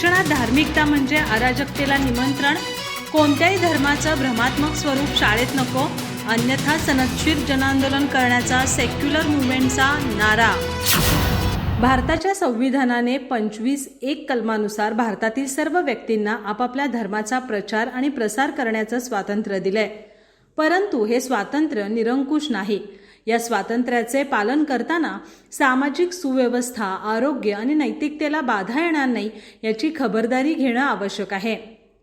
शिक्षणात धार्मिकता म्हणजे अराजकतेला निमंत्रण, कोणत्याही धर्माचं भ्रमात्मक स्वरूप शाळेत नको, अन्यथा सनदशीर जनआंदोलन करण्याचा सेक्युलर मुवमेंटचा नारा। भारताच्या संविधानाने 25(1) कलमानुसार भारतातील सर्व व्यक्तींना आपापल्या धर्माचा प्रचार आणि प्रसार करण्याचं स्वातंत्र्य दिलंय। परंतु हे स्वातंत्र्य निरंकुश नाही। या स्वातंत्र्याचे पालन करताना सामाजिक सुव्यवस्था, आरोग्य आणि नैतिकतेला बाधा येणार नाही याची खबरदारी घेणं आवश्यक आहे।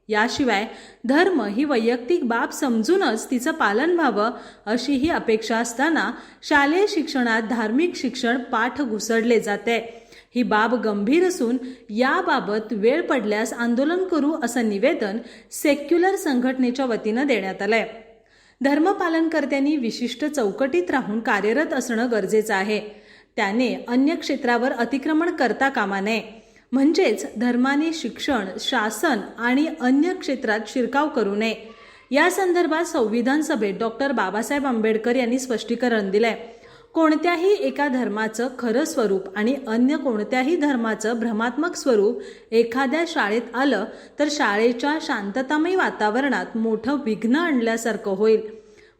याशिवाय धर्म ही वैयक्तिक बाब समजूनच तिचं पालन व्हावं अशी ही अपेक्षा असताना शालेय शिक्षणात धार्मिक शिक्षण पाठ घुसडले जाते। ही बाब गंभीर असून याबाबत वेळ पडल्यास आंदोलन करू असं निवेदन सेक्युलर संघटनेच्या वतीनं देण्यात आलंय। धर्मपालनकर्त्यांनी विशिष्ट चौकटीत राहून कार्यरत असणं गरजेचं आहे। त्याने अन्य क्षेत्रावर अतिक्रमण करता कामा नये। म्हणजेच धर्माने शिक्षण, शासन आणि अन्य क्षेत्रात शिरकाव करू नये। या संदर्भात संविधान सभेत डॉक्टर बाबासाहेब आंबेडकर यांनी स्पष्टीकरण दिलंय। कोणत्याही एका धर्माचं खरं स्वरूप आणि अन्य कोणत्याही धर्माचं भ्रमात्मक स्वरूप एखाद्या शाळेत आलं तर शाळेच्या शांततामय वातावरणात मोठं विघ्न आणल्यासारखं होईल।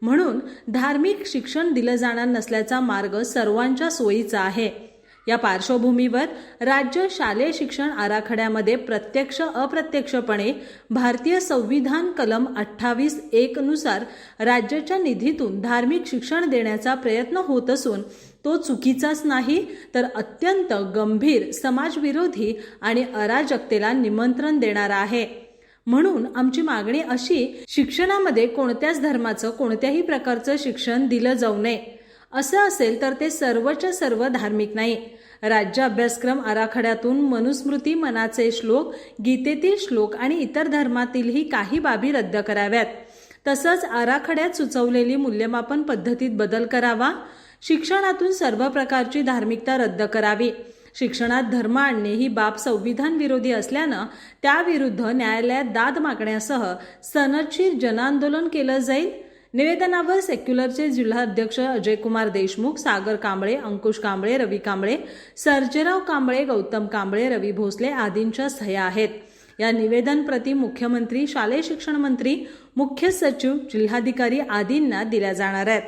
म्हणून धार्मिक शिक्षण दिलं जाणार नसल्याचा मार्ग सर्वांच्या सोयीचा आहे। या पार्श्वभूमीवर राज्य शालेय शिक्षण आराखड्यामध्ये प्रत्यक्ष अप्रत्यक्षपणे भारतीय संविधान कलम 28(1) नुसार राज्याच्या निधीतून धार्मिक शिक्षण देण्याचा प्रयत्न होत असून तो चुकीचाच नाही तर अत्यंत गंभीर समाजविरोधी आणि अराजकतेला निमंत्रण देणारा आहे। म्हणून आमची मागणी अशी, शिक्षणामध्ये कोणत्याच धर्माचं कोणत्याही प्रकारचं शिक्षण दिलं जाऊ नये। असं असेल तर ते सर्वच्या सर्व धार्मिक नाही। राज्य अभ्यासक्रम आराखड्यातून मनुस्मृती, मनाचे श्लोक, गीतेतील श्लोक आणि इतर धर्मातीलही काही बाबी रद्द कराव्यात। तसंच आराखड्यात सुचवलेली मूल्यमापन पद्धतीत बदल करावा। शिक्षणातून सर्व प्रकारची धार्मिकता रद्द करावी। शिक्षणात धर्म आणणे ही बाब संविधान विरोधी असल्यानं त्याविरुद्ध न्यायालयात दाद मागण्यासह सनदशीर जनआंदोलन केलं जाईल। निवेदनावर सेक्युलरचे जिल्हाध्यक्ष अजयकुमार देशमुख, सागर कांबळे, अंकुश कांबळे, रवी कांबळे, सर्जेराव कांबळे, गौतम कांबळे, रवी भोसले आदींच्या सह्या आहेत। या निवेदन प्रति मुख्यमंत्री, शालेय शिक्षण मंत्री, मुख्य सचिव, जिल्हाधिकारी आदींना दिल्या जाणार आहेत।